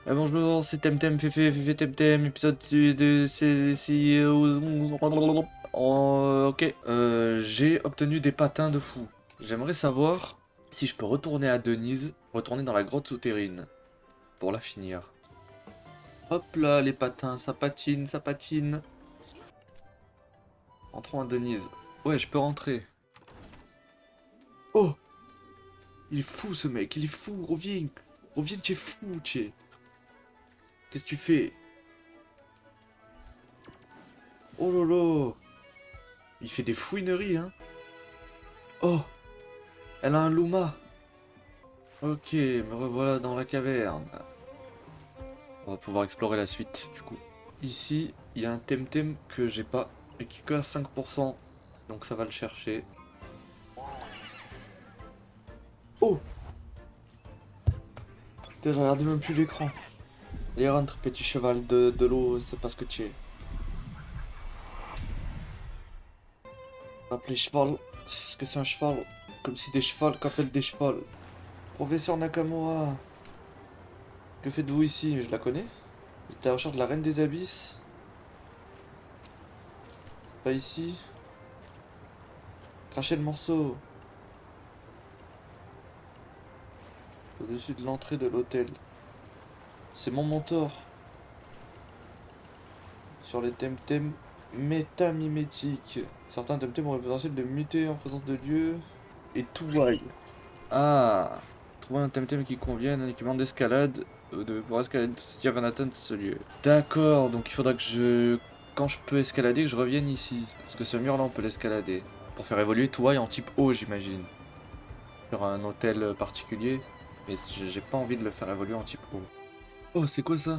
Bonjour, c'est Temtem, Féfé Temtem, épisode de... Ok, j'ai obtenu des patins de fou. J'aimerais savoir si je peux retourner à Denise, retourner dans la grotte souterraine, pour la finir. Hop là, les patins, ça patine, ça patine. Entrons à Denise. Ouais, je peux rentrer. Oh, il est fou ce mec, il est fou, reviens. Reviens, tu es fou, tu es. Qu'est-ce que tu fais? Oh lolo. Il fait des fouineries, hein. Oh, elle a un Luma. Ok, me revoilà dans la caverne. On va pouvoir explorer la suite, du coup. Ici, il y a un Temtem que j'ai pas, et qui est que à 5%. Donc ça va le chercher. Oh, putain, je regardais même plus l'écran. Allez, rentre, petit cheval de l'eau, c'est pas ce que tu es. Appelez cheval. Est-ce que c'est un cheval? Comme si des chevals qu'appellent des chevals. Professeur Nakamura. Que faites-vous ici? Je la connais. Vous êtes à la recherche de la reine des abysses? Pas ici. Crachez le morceau. Au-dessus de l'entrée de l'hôtel. C'est mon mentor. Sur les temtems métamimétiques. Certains temtems ont le potentiel de muter en présence de lieux et tout vaille. Ah, trouver un temtem qui convienne, un équipement d'escalade, pour escalader si avant d'atteindre ce lieu. D'accord, donc il faudra que quand je peux escalader, que je revienne ici. Parce que ce mur là, on peut l'escalader. Pour faire évoluer Touai en type eau, j'imagine. Sur un hôtel particulier. Mais j'ai pas envie de le faire évoluer en type eau. Oh, c'est quoi ça?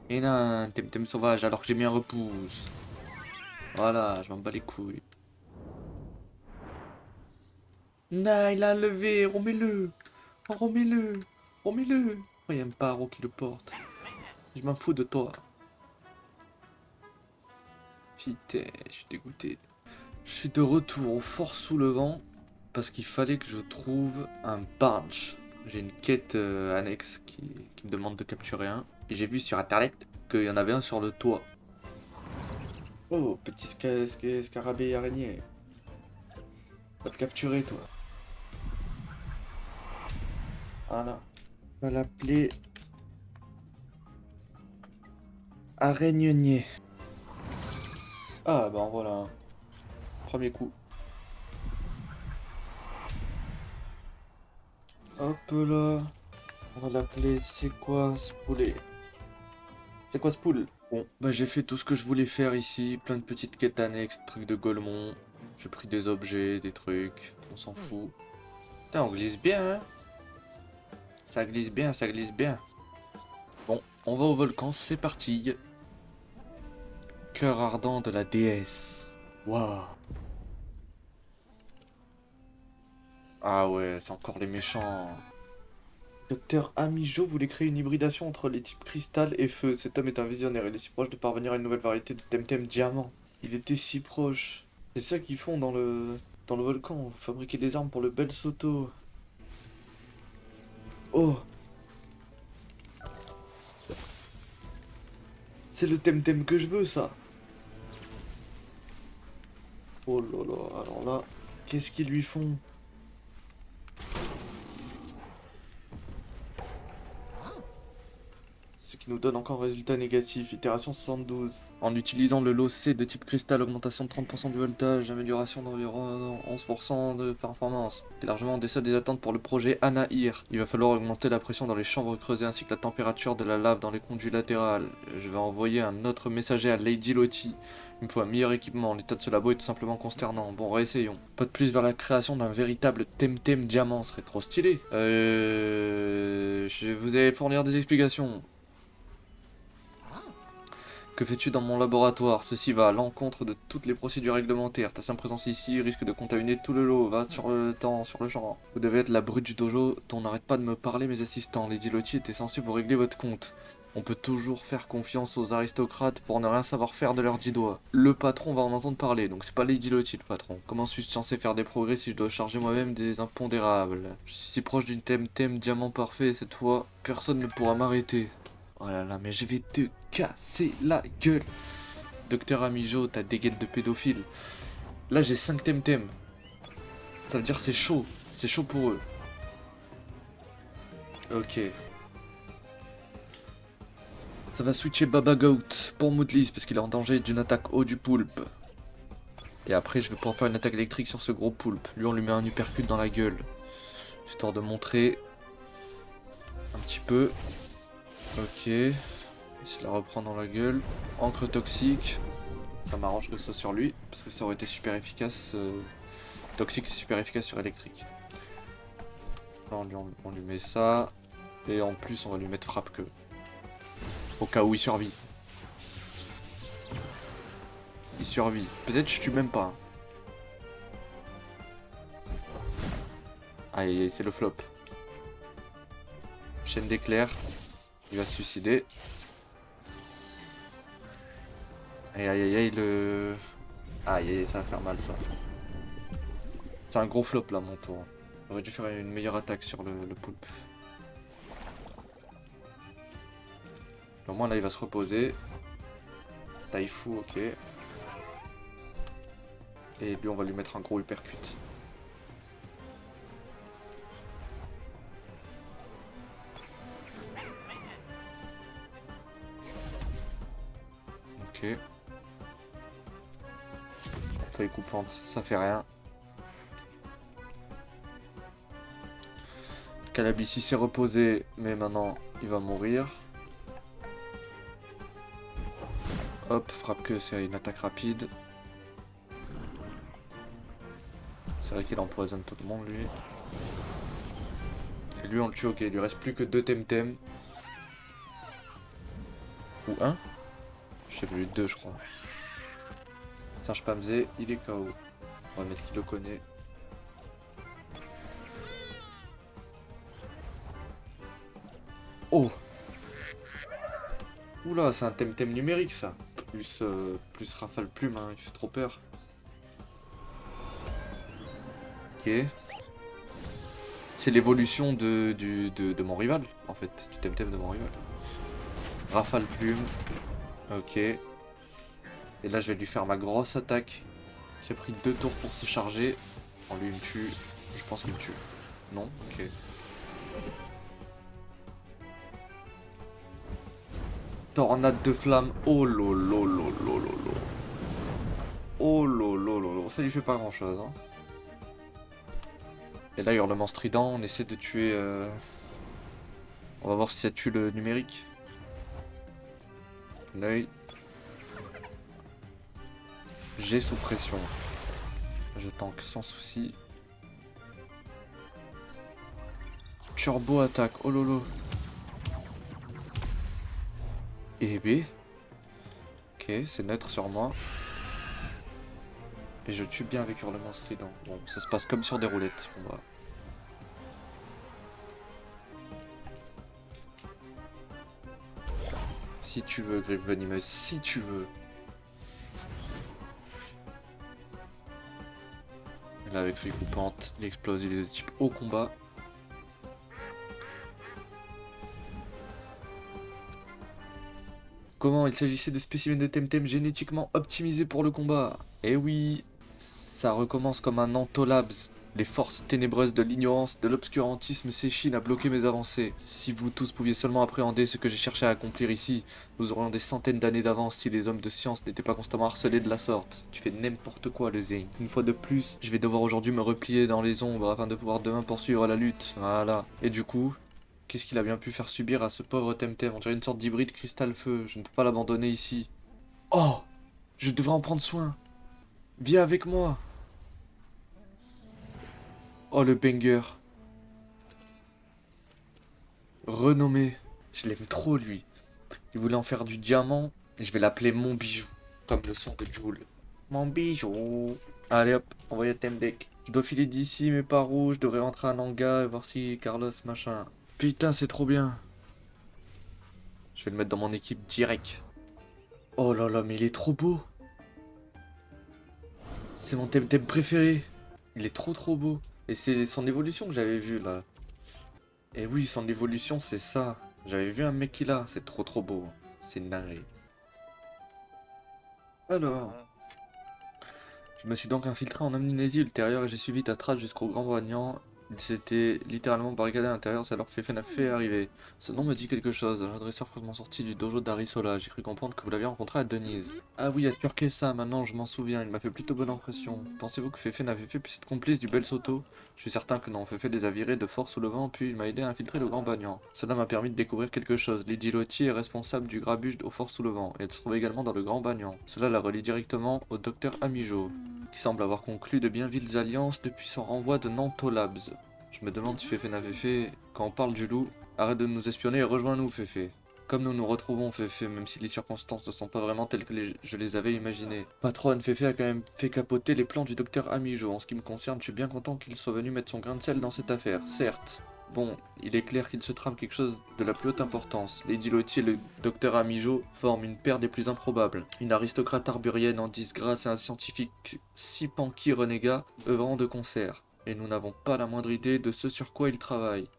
Et non, un temtem sauvage alors que j'ai mis un repousse. Voilà, je m'en bats les couilles. Non, il a enlevé, remets-le. Remets-le. Remets-le. Oh, il y a un paro qui le porte. Je m'en fous de toi. Putain, je suis dégoûté. Je suis de retour au fort sous le vent parce qu'il fallait que je trouve un barge. J'ai une quête annexe qui me demande de capturer un. Et j'ai vu sur internet qu'il y en avait un sur le toit. Oh, petit scarabée araignée. Va te capturer, toi. Voilà. On va l'appeler araignenier. Ah, bah en voilà un. Premier coup. Hop là. On va l'appeler c'est quoi ce poulet? C'est quoi ce poule? Bon, bah j'ai fait tout ce que je voulais faire ici. Plein de petites quêtes annexes, trucs de Golemont. J'ai pris des objets, des trucs. On s'en fout. Putain, on glisse bien, hein? Ça glisse bien, ça glisse bien. Bon, on va au volcan, c'est parti. Cœur ardent de la déesse. Waouh. Ah ouais, c'est encore les méchants. Docteur Amijo voulait créer une hybridation entre les types cristal et feu. Cet homme est un visionnaire. Il est si proche de parvenir à une nouvelle variété de Temtem diamant. Il était si proche. C'est ça qu'ils font dans le volcan. Fabriquer des armes pour le bel Soto. Oh, c'est le Temtem que je veux, ça. Oh là là, alors là, qu'est-ce qu'ils lui font? Ce qui nous donne encore un résultat négatif, itération 72. En utilisant le lot C de type cristal, augmentation de 30% du voltage, amélioration d'environ 11% de performance. C'est largement en deçà des attentes pour le projet Anaïr. Il va falloir augmenter la pression dans les chambres creusées ainsi que la température de la lave dans les conduits latérales. Je vais envoyer un autre messager à Lady Lottie. Il me faut un meilleur équipement, l'état de ce labo est tout simplement consternant. Bon, réessayons. Pas de plus vers la création d'un véritable Temtem diamant, serait trop stylé. Je vais vous allez fournir des explications. Que fais-tu dans mon laboratoire? Ceci va à l'encontre de toutes les procédures réglementaires. Ta simple présence ici risque de contaminer tout le lot. Va sur le temps, sur le champ. Vous devez être la brute du dojo dont n'arrête pas de me parler mes assistants. Lady Lottie était censée vous régler votre compte. On peut toujours faire confiance aux aristocrates pour ne rien savoir faire de leurs 10 doigts. Le patron va en entendre parler, donc c'est pas Lady Lottie le patron. Comment suis-je censé faire des progrès si je dois charger moi-même des impondérables? Je suis si proche d'une Temtem diamant parfait, cette fois, personne ne pourra m'arrêter. Oh là là, mais je vais te casser la gueule. Docteur Amijo, ta dégaine de pédophile. Là, j'ai 5 Temtem. Ça veut dire c'est chaud. C'est chaud pour eux. Ok. Ça va switcher Baba Goat pour Moodlis parce qu'il est en danger d'une attaque haut du poulpe. Et après, je vais pouvoir faire une attaque électrique sur ce gros poulpe. Lui, on lui met un uppercut dans la gueule. Histoire de montrer un petit peu. Ok. Il se la reprend dans la gueule. Encre toxique. Ça m'arrange que ce soit sur lui. Parce que ça aurait été super efficace. Toxique, c'est super efficace sur électrique. Là, on lui met ça. Et en plus, on va lui mettre frappe que. Au cas où il survit. Il survit. Peut-être je tue même pas. Aïe, c'est le flop. Chaîne d'éclair. Il va se suicider. Aïe, aïe, aïe, aïe, le... Aïe, aïe, ça va faire mal, ça. C'est un gros flop, là, mon tour. J'aurais dû faire une meilleure attaque sur le poulpe. Au moins, là, il va se reposer. Taifu, ok. Et lui, on va lui mettre un gros uppercut. Ok. Taille coupante, ça fait rien. Calabici s'est reposé, mais maintenant, il va mourir. Hop, frappe que c'est une attaque rapide. C'est vrai qu'il empoisonne tout le monde, lui. Et lui, on le tue, ok. Il lui reste plus que 2 Temtem. Ou 1. Je sais plus, 2, je crois. Serge Pamzé, il est KO. On va mettre qui le connaît. Oh! Oula, c'est un Temtem numérique, ça. Plus rafale plume, hein, il fait trop peur. Ok. C'est l'évolution de mon rival, en fait. Du Temtem de mon rival. Rafale plume. Ok. Et là, je vais lui faire ma grosse attaque. Qui a pris 2 tours pour se charger. En lui, il me tue. Je pense qu'il me tue. Non? Ok. Tornade de flamme. Oh lolo lolo lolo. Oh lolo lolo. Ça lui fait pas grand chose, hein. Et là, hurlement strident, on essaie de tuer... On va voir si ça tue le numérique. L'œil. J'ai sous pression. Je tank sans souci. Turbo attaque. Oh lolo. Et B. Ok, c'est neutre sur moi. Et je tue bien avec hurlement strident. Bon, ça se passe comme sur des roulettes, ce combat. Si tu veux, griffe venimeuse, si tu veux. Et là, avec feuille coupante, il explose, il est de type haut combat. Comment? Il s'agissait de spécimens de Temtem génétiquement optimisés pour le combat. Eh oui, ça recommence comme un Antolabs. Les forces ténébreuses de l'ignorance, de l'obscurantisme s'échinent à bloquer mes avancées. Si vous tous pouviez seulement appréhender ce que j'ai cherché à accomplir ici, nous aurions des centaines d'années d'avance si les hommes de science n'étaient pas constamment harcelés de la sorte. Tu fais n'importe quoi, le Zane. Une fois de plus, je vais devoir aujourd'hui me replier dans les ombres afin de pouvoir demain poursuivre la lutte. Voilà. Et du coup... Qu'est-ce qu'il a bien pu faire subir à ce pauvre Temtem? On dirait une sorte d'hybride cristal-feu. Je ne peux pas l'abandonner ici. Oh! Je devrais en prendre soin. Viens avec moi. Oh, le banger. Renommé. Je l'aime trop, lui. Il voulait en faire du diamant. Et je vais l'appeler mon bijou. Comme le son de Joule. Mon bijou. Allez hop, envoyez Temdeck. Je dois filer d'ici, mais pas rouge. Je devrais rentrer à Nanga et voir si Carlos machin... Putain, c'est trop bien. Je vais le mettre dans mon équipe direct. Oh là là, mais il est trop beau. C'est mon Temtem préféré. Il est trop beau. Et c'est son évolution que j'avais vu là. Et oui, son évolution, c'est ça. J'avais vu un mec qui l'a, c'est trop beau. C'est une dinguerie. Alors, je me suis donc infiltré en Amnésie ultérieure et j'ai suivi ta trace jusqu'au Grand Roignant. Il s'était littéralement barricadé à l'intérieur, c'est alors que Fefe n'a fait arriver. Ce nom me dit quelque chose, un dresseur fraîchement sorti du dojo d'Arisola. J'ai cru comprendre que vous l'aviez rencontré à Denise. Ah oui, à ça, maintenant je m'en souviens, il m'a fait plutôt bonne impression. Pensez-vous que Fefe n'avait fait plus être complice du bel Soto? Je suis certain que non, Fefe les a virés de force sous le vent, puis il m'a aidé à infiltrer le Grand Bagnan. Cela m'a permis de découvrir quelque chose. Lady Lottie est responsable du grabuge au fort sous le vent, et elle se trouve également dans le Grand Bagnan. Cela la relie directement au docteur Amijo, qui semble avoir conclu de bien viles alliances depuis son renvoi de Nanto Labs. Je me demande si Fefe n'avait fait, quand on parle du loup, arrête de nous espionner et rejoins-nous, Fefe. Comme nous nous retrouvons, Fefe, même si les circonstances ne sont pas vraiment telles que je les avais imaginées. Patronne, Fefe a quand même fait capoter les plans du docteur Amijo. En ce qui me concerne, je suis bien content qu'il soit venu mettre son grain de sel dans cette affaire, certes. Bon, il est clair qu'il se trame quelque chose de la plus haute importance. Lady Lottie et le docteur Amijo forment une paire des plus improbables. Une aristocrate arburienne en disgrâce et un scientifique si panky renégat œuvrant de concert. Et nous n'avons pas la moindre idée de ce sur quoi il travaille.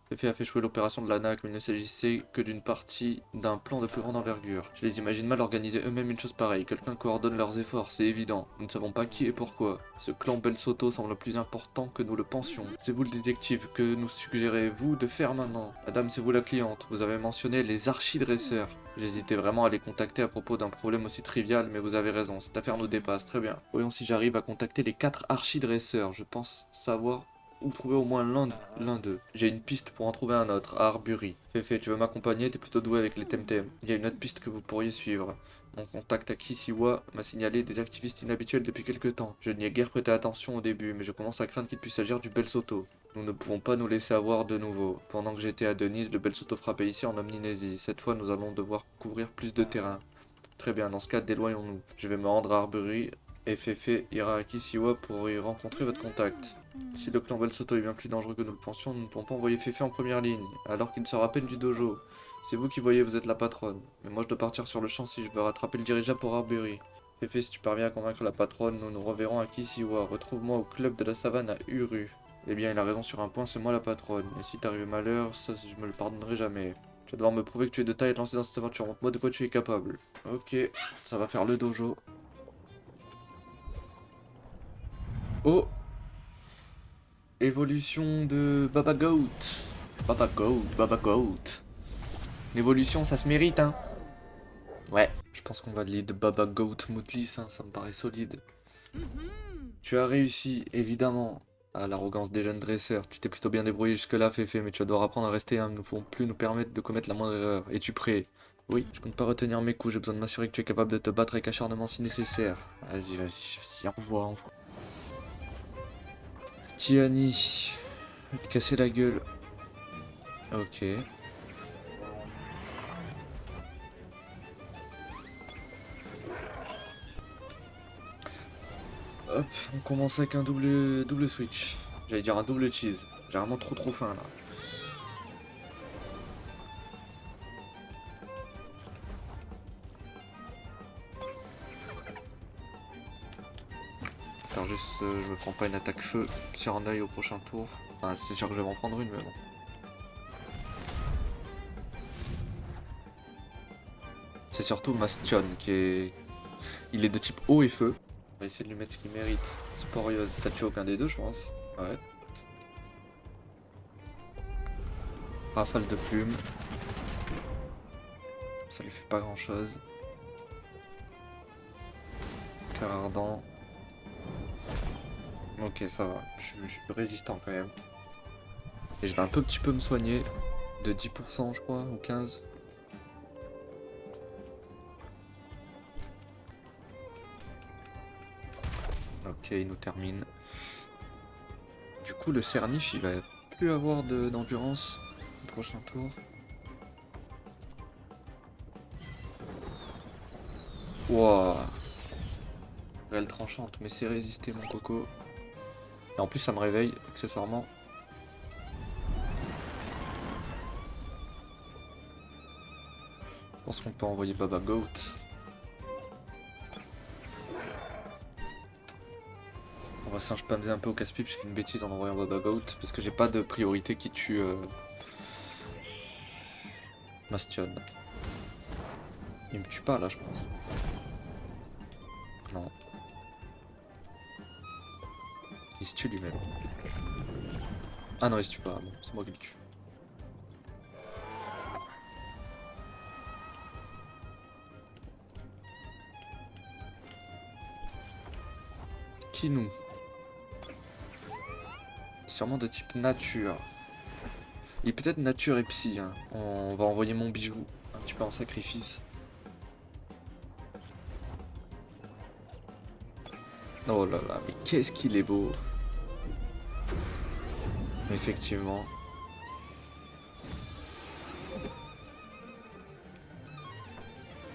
Fefe a fait échouer l'opération de l'ANAC, mais il ne s'agissait que d'une partie d'un plan de plus grande envergure. Je les imagine mal organiser eux-mêmes une chose pareille. Quelqu'un coordonne leurs efforts, c'est évident. Nous ne savons pas qui et pourquoi. Ce clan Bel Soto semble plus important que nous le pensions. C'est vous le détective, que nous suggérez-vous de faire maintenant? Madame, c'est vous la cliente. Vous avez mentionné les archidresseurs. J'hésitais vraiment à les contacter à propos d'un problème aussi trivial, mais vous avez raison, cette affaire nous dépasse, très bien. Voyons si j'arrive à contacter les 4 archidresseurs. Je pense savoir ou trouver au moins l'un d'eux. J'ai une piste pour en trouver un autre, à Arbury. Fefe, tu veux m'accompagner? T'es plutôt doué avec les temtem. Il y a une autre piste que vous pourriez suivre. Mon contact à Kisiwa m'a signalé des activistes inhabituels depuis quelque temps. Je n'y ai guère prêté attention au début, mais je commence à craindre qu'il puisse s'agir du Bel Soto. Nous ne pouvons pas nous laisser avoir de nouveau. Pendant que j'étais à Denise, le Bel Soto frappait ici en Omninésie. Cette fois, nous allons devoir couvrir plus de terrain. Très bien, dans ce cas, déloignons-nous. Je vais me rendre à Arbury et Fefe ira à Kisiwa pour y rencontrer votre contact. Si le clan Bel Soto est bien plus dangereux que nous le pensions, nous ne pouvons pas envoyer Fefe en première ligne, alors qu'il sort à peine du dojo. C'est vous qui voyez, vous êtes la patronne. Mais moi je dois partir sur le champ si je veux rattraper le dirigeable pour Arbury. Fefe, si tu parviens à convaincre la patronne, nous nous reverrons à Kisiwa. Retrouve-moi au club de la savane à Uru. Eh bien, il a raison sur un point, c'est moi la patronne. Et si t'arrive malheur, ça je me le pardonnerai jamais. Tu vas devoir me prouver que tu es de taille et te lancer dans cette aventure. Montre-moi de quoi tu es capable. Ok, ça va faire le dojo. Oh! Évolution de Baba Goat. Baba Goat, Baba Goat. L'évolution, ça se mérite, hein. Ouais, je pense qu'on va lead Baba Goat Moodless, hein, ça me paraît solide. Tu as réussi, évidemment, à l'arrogance des jeunes dresseurs. Tu t'es plutôt bien débrouillé jusque-là, Fefe, mais tu vas devoir apprendre à rester humble. Nous ne pouvons plus nous permettre de commettre la moindre erreur. Es-tu prêt? Oui, je compte pas retenir mes coups, j'ai besoin de m'assurer que tu es capable de te battre avec acharnement si nécessaire. Vas-y, envoie. Tiani, va te casser la gueule. Ok. Hop, on commence avec un double switch. J'allais dire un double cheese. J'ai vraiment trop faim là. Alors juste, je me prends pas une attaque feu sur un œil au prochain tour. Enfin, c'est sûr que je vais m'en prendre une, mais bon. C'est surtout Mastion qui est... Il est de type eau et feu. On va essayer de lui mettre ce qu'il mérite. Sporieuse, ça tue aucun des deux, je pense. Ouais. Rafale de plumes. Ça lui fait pas grand chose. Cœur ardent. Ok, ça va. Je suis résistant quand même. Et je vais un petit peu me soigner. De 10% je crois, ou 15%. Ok, il nous termine. Du coup, le Cernif, il va plus avoir d'endurance au prochain tour. Wouah. Réelle tranchante, mais c'est résister, mon coco. Et en plus, ça me réveille, accessoirement. Je pense qu'on peut envoyer Baba Goat. On va s'inspamser un peu au casse-pipe, je fais une bêtise en envoyant Baba Goat, parce que j'ai pas de priorité qui tue Bastion. Il me tue pas là, je pense. Non. Il se tue lui-même. Ah non, il se tue pas. Bon, c'est moi qui le tue. Qui nous? Sûrement de type nature. Il est peut-être nature et psy. Hein. On va envoyer mon bijou un petit peu en sacrifice. Oh là là, mais qu'est-ce qu'il est beau. Effectivement.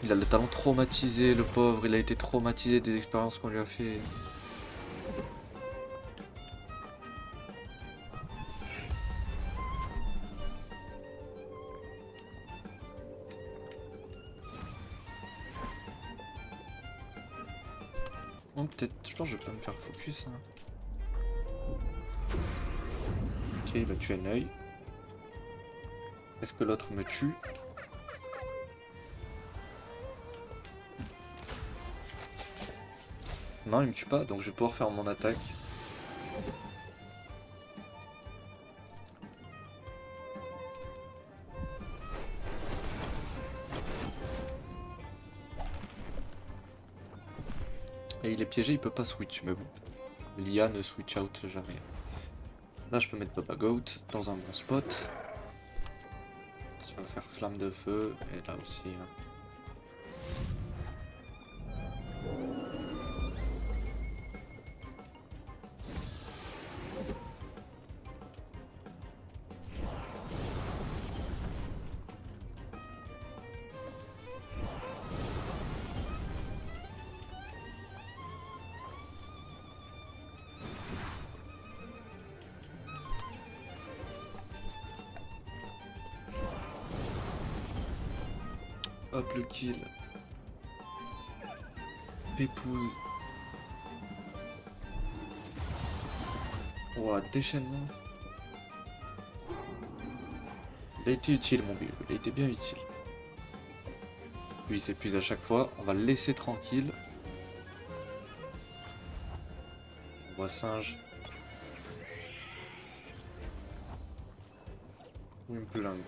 Il a le talent traumatisé, le pauvre. Il a été traumatisé des expériences qu'on lui a fait. Oh, peut-être, je pense que je vais pas me faire focus. Hein. Ok, il va tuer un œil. Est-ce que l'autre me tue? Non, il me tue pas, donc je vais pouvoir faire mon attaque. Et il est piégé, il peut pas switch, mais bon. L'IA ne switch out jamais. Là, je peux mettre Baba Goat dans un bon spot. Ça va faire flamme de feu, et là aussi. Hein. Hop, le kill. Pépouze. Ouah, déchaînement. Il a été utile, mon bijou. Il a été bien utile. Lui, il s'épuise à chaque fois. On va le laisser tranquille. On voit singe. Wimplump.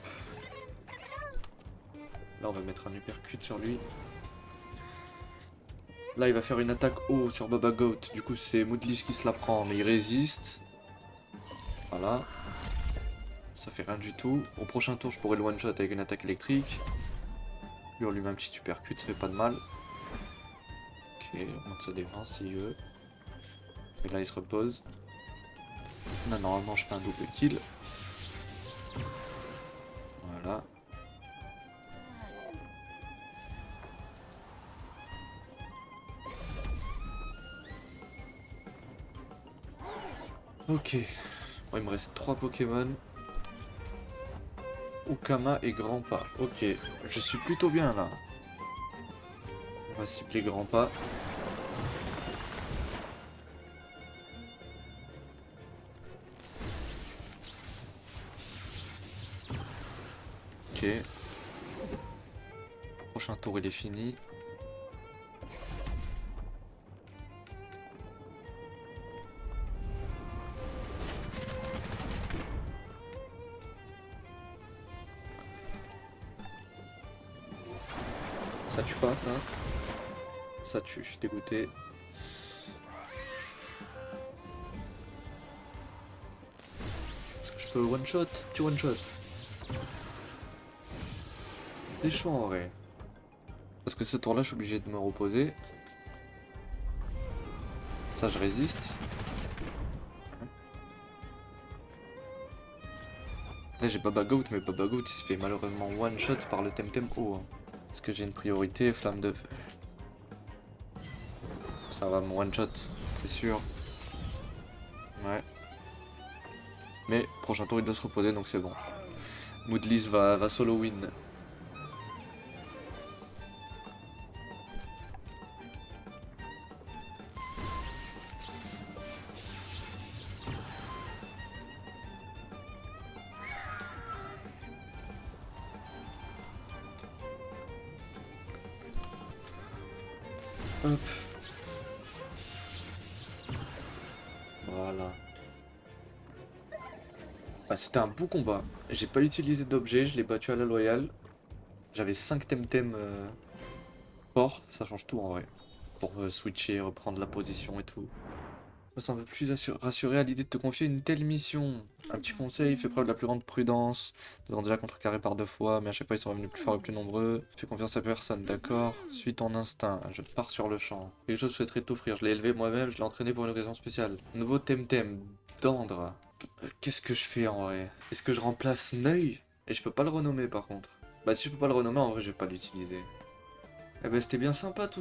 Là, on va mettre un uppercut sur lui. Là, il va faire une attaque haut sur Baba Goat. Du coup, c'est Moodlish qui se la prend, mais il résiste. Voilà. Ça fait rien du tout. Au prochain tour, je pourrais le one-shot avec une attaque électrique. Lui, on lui met un petit uppercut, ça fait pas de mal. Ok, on monte sa défense s'il veut. Et là, il se repose. Là, normalement, je fais un double kill. Voilà. Ok. Bon, il me reste 3 Pokémon. Ukama et Grandpa. Ok. Je suis plutôt bien là. On va cibler Grandpa. Ok. Prochain tour il est fini. Ça tue pas ça. Ça tue, je suis dégoûté. Est-ce que je peux one shot? Tu one shot. C'est chaud en vrai. Parce que ce tour là je suis obligé de me reposer. Ça je résiste. Là j'ai Baba Goat, mais Baba Goat il se fait malheureusement one shot par le Temtem haut. Hein. Parce que j'ai une priorité, flamme de feu. Ça va me one shot, c'est sûr. Ouais. Mais prochain tour il doit se reposer donc c'est bon. Moodliss va solo win. Hop. Voilà. Bah, c'était un beau combat. J'ai pas utilisé d'objet, je l'ai battu à la loyale. J'avais 5 temtem forts, ça change tout en vrai. Pour switcher, reprendre la position et tout. Je me sens un peu plus rassuré à l'idée de te confier une telle mission. Un petit conseil, fais preuve de la plus grande prudence. Nous avons déjà contrecarré par 2 fois, mais à chaque fois ils sont revenus plus forts et plus nombreux. Fais confiance à personne, d'accord? Suis ton instinct, je pars sur le champ. Quelque chose que je souhaiterais t'offrir, je l'ai élevé moi-même, je l'ai entraîné pour une occasion spéciale. Nouveau Temtem, Dandre. Qu'est-ce que je fais en vrai? Est-ce que je remplace Neuil? Et je peux pas le renommer par contre. Bah si je peux pas le renommer, en vrai je vais pas l'utiliser. Eh ben c'était bien sympa tout